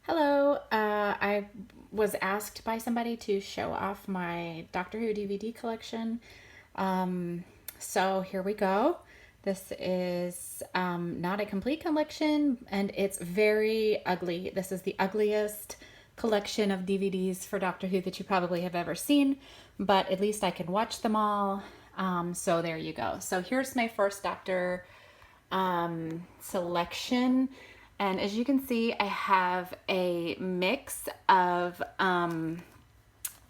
Hello. I was asked by somebody to show off my Doctor Who DVD collection. So here we go. This is not a complete collection and it's very ugly. This is the ugliest collection of DVDs for Doctor Who that you probably have ever seen, but at least I can watch them all. So there you go. So here's my first Doctor selection. And as you can see, I have a mix of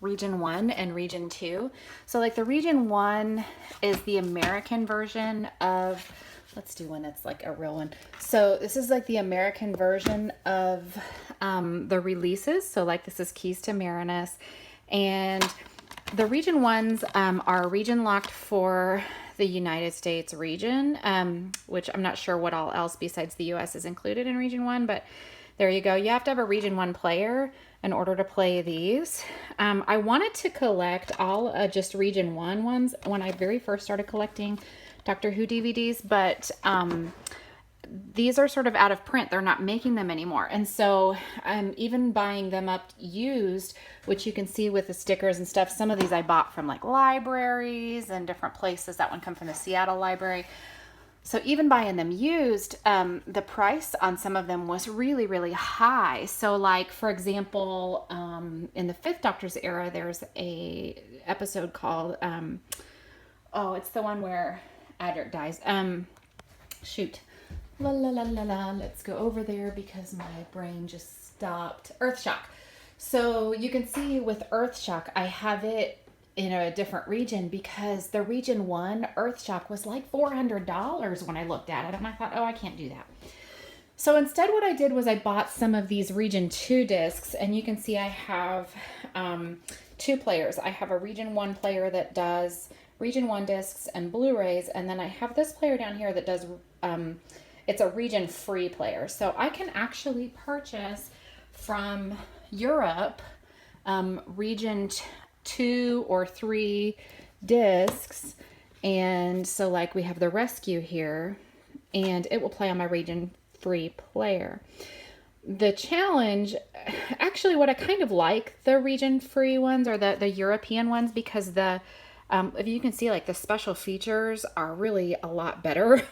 Region 1 and Region 2. So like the Region 1 is the American version of, let's do one that's like a real one. So this is like the American version of the releases. So like this is Keys to Marinus. And the Region 1s are region locked for the United States region, which I'm not sure what all else besides the US is included in Region 1, but there you go. You have to have a Region 1 player in order to play these. I wanted to collect all just Region 1 ones when I very first started collecting Doctor Who DVDs, but these are sort of out of print. They're not making them anymore. And so I'm even buying them up used, which you can see with the stickers and stuff. Some of these I bought from like libraries and different places. That one come from the Seattle Library. So even buying them used, the price on some of them was really, really high. So like, for example, in the Fifth Doctor's era, there's a episode called, it's the one where Adric dies. Shoot. La la la la la. Let's go over there because my brain just stopped. Earthshock. So you can see with Earthshock, I have it in a different region because the Region 1 Earthshock was like $400 when I looked at it. And I thought, oh, I can't do that. So instead what I did was I bought some of these Region 2 discs. And you can see I have two players. I have a Region 1 player that does Region 1 discs and Blu-rays. And then I have this player down here that does... it's a region free player. So I can actually purchase from Europe region 2 or 3 discs. And so like we have the Rescue here and it will play on my region free player. The challenge, actually what I kind of like the region free ones or the European ones because if you can see, like the special features are really a lot better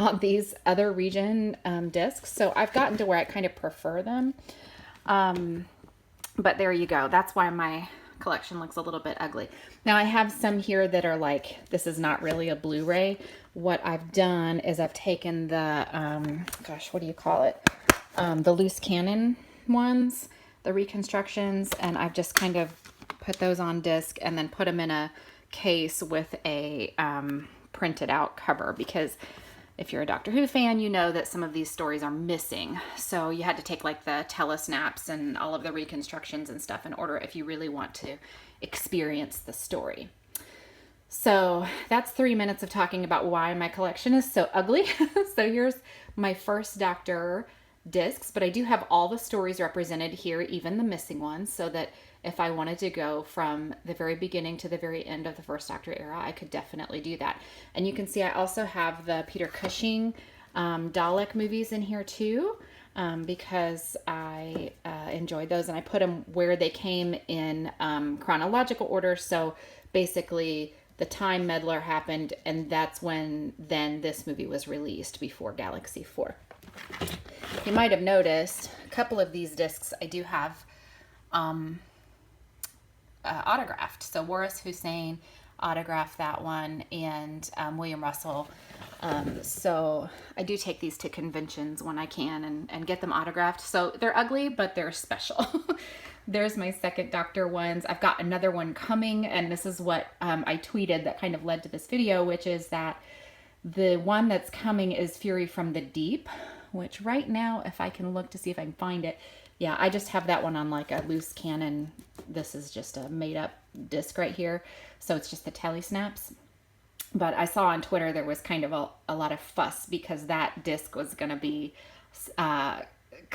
on these other region discs. So I've gotten to where I kind of prefer them. But there you go. That's why my collection looks a little bit ugly. Now I have some here that are like, this is not really a Blu-ray. What I've done is I've taken the, what do you call it? The loose cannon ones, the reconstructions, and I've just kind of put those on disc and then put them in a case with a printed out cover because if you're a Doctor Who fan, you know that some of these stories are missing. So you had to take like the telesnaps and all of the reconstructions and stuff in order if you really want to experience the story. So that's 3 minutes of talking about why my collection is so ugly. So here's my first Doctor discs, but I do have all the stories represented here, even the missing ones, so that if I wanted to go from the very beginning to the very end of the First Doctor era, I could definitely do that. And you can see I also have the Peter Cushing Dalek movies in here too, because I enjoyed those and I put them where they came in chronological order. So basically the Time Meddler happened and that's when then this movie was released before Galaxy 4. You might have noticed a couple of these discs I do have autographed. So Waris Hussein autographed that one and William Russell. So I do take these to conventions when I can and get them autographed. So they're ugly, but they're special. There's my second Doctor ones. I've got another one coming, and this is what I tweeted that kind of led to this video, which is that the one that's coming is Fury from the Deep, which right now, if I can look to see if I can find it, yeah, I just have that one on like a loose cannon. This is just a made up disc right here. So it's just the telesnaps. But I saw on Twitter there was kind of a lot of fuss because that disc was going to be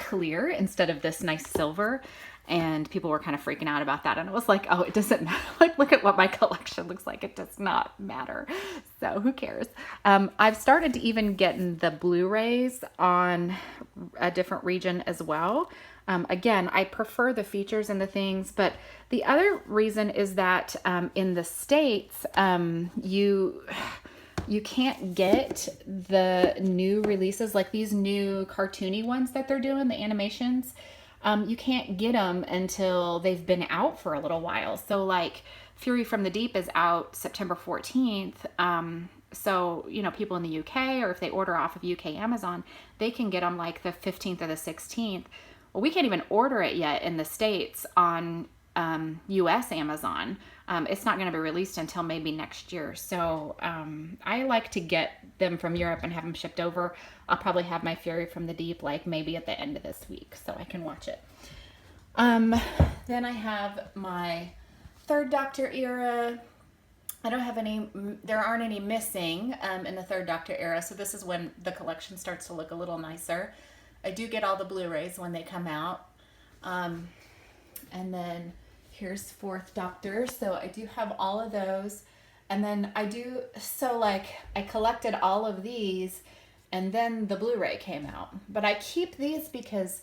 clear instead of this nice silver. And people were kind of freaking out about that. And it was like, oh, it doesn't matter. Like, look at what my collection looks like. It does not matter. So who cares? I've started to even get the Blu-rays on a different region as well. Again, I prefer the features and the things, but the other reason is that in the States, you can't get the new releases, like these new cartoony ones that they're doing, the animations. You can't get them until they've been out for a little while. So like Fury from the Deep is out September 14th. So, you know, people in the UK, or if they order off of UK Amazon, they can get them like the 15th or the 16th. Well, we can't even order it yet in the States on US Amazon. It's not going to be released until maybe next year. So I like to get them from Europe and have them shipped over. I'll probably have my Fury from the Deep like maybe at the end of this week so I can watch it. Then I have my Third Doctor era. I don't have any, there aren't any missing in the Third Doctor era. So this is when the collection starts to look a little nicer. I do get all the Blu-rays when they come out. And then here's Fourth Doctor. So I do have all of those. And then I do, so like I collected all of these and then the Blu-ray came out. But I keep these because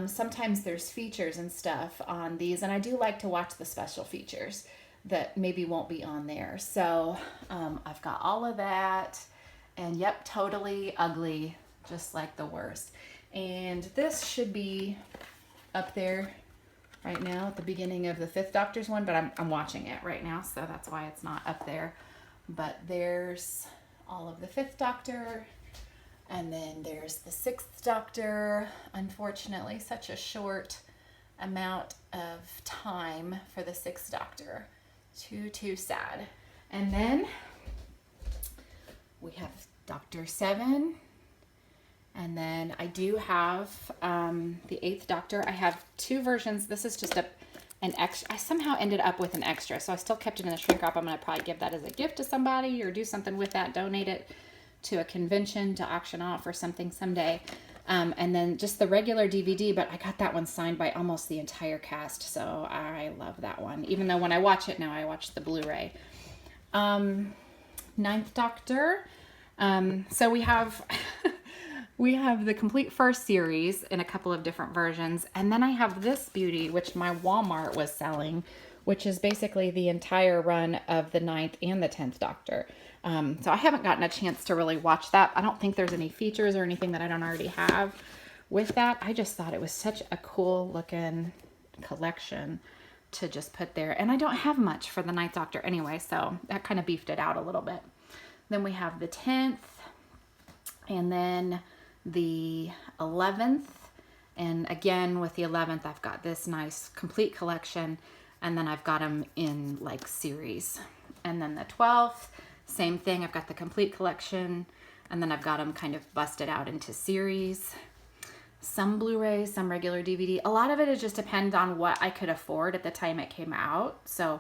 sometimes there's features and stuff on these. And I do like to watch the special features that maybe won't be on there. So I've got all of that. And yep, totally ugly, just like the worst. And this should be up there right now at the beginning of the Fifth Doctor's one, but I'm watching it right now, so that's why it's not up there. But there's all of the Fifth Doctor, and then there's the Sixth Doctor. Unfortunately, such a short amount of time for the Sixth Doctor. Too sad. And then we have Doctor 7. And then I do have the Eighth Doctor. I have two versions. This is just an extra. I somehow ended up with an extra, so I still kept it in the shrink wrap. I'm going to probably give that as a gift to somebody or do something with that, donate it to a convention to auction off or something someday. And then just the regular DVD, but I got that one signed by almost the entire cast, so I love that one. Even though when I watch it now, I watch the Blu-ray. Ninth Doctor. So we have... We have the complete first series in a couple of different versions. And then I have this beauty, which my Walmart was selling, which is basically the entire run of the 9th and the 10th Doctor. So I haven't gotten a chance to really watch that. I don't think there's any features or anything that I don't already have with that. I just thought it was such a cool looking collection to just put there. And I don't have much for the 9th Doctor anyway, so that kind of beefed it out a little bit. Then we have the 10th, and then the 11th, and again with the 11th I've got this nice complete collection, and then I've got them in like series. And then the 12th, same thing, I've got the complete collection, and then I've got them kind of busted out into series. Some Blu-rays, some regular DVD. A lot of it is just depend on what I could afford at the time it came out. So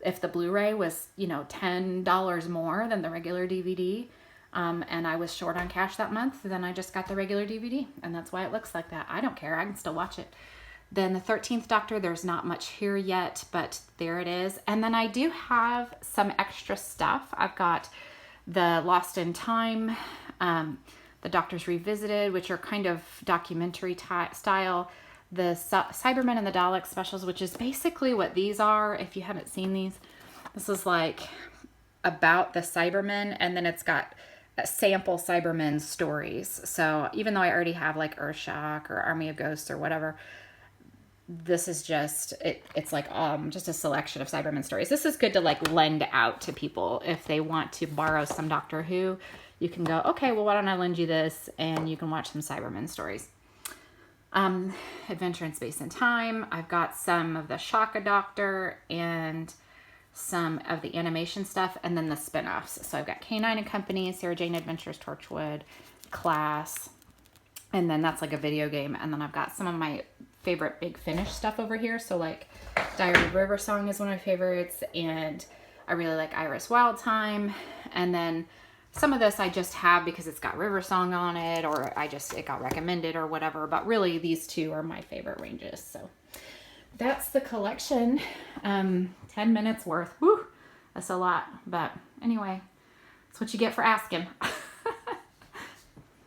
if the Blu-ray was, you know, $10 more than the regular DVD, and I was short on cash that month, then I just got the regular DVD, and that's why it looks like that. I don't care. I can still watch it. Then the 13th Doctor, there's not much here yet, but there it is. And then I do have some extra stuff. I've got the Lost in Time, the Doctors Revisited, which are kind of documentary style, the Cybermen and the Daleks specials, which is basically what these are. If you haven't seen these, this is like about the Cybermen, and then it's got sample Cybermen stories. So even though I already have like Earthshock or Army of Ghosts or whatever, this is just, it's like just a selection of Cybermen stories. This is good to like lend out to people if they want to borrow some Doctor Who. You can go, okay, well, why don't I lend you this, and you can watch some Cybermen stories. Adventure in Space and Time. I've got some of the Shaka Doctor and some of the animation stuff, and then the spin-offs. So I've got K9 and Company, Sarah Jane Adventures, Torchwood, Class, and then that's like a video game. And then I've got some of my favorite Big Finish stuff over here. So like Diary of River Song is one of my favorites, and I really like Iris Wild Time. And then Some of this I just have because it's got River Song on it, or it got recommended or whatever. But really, these two are my favorite ranges. So that's the collection. 10 minutes worth. Whew, that's a lot. But anyway, that's what you get for asking.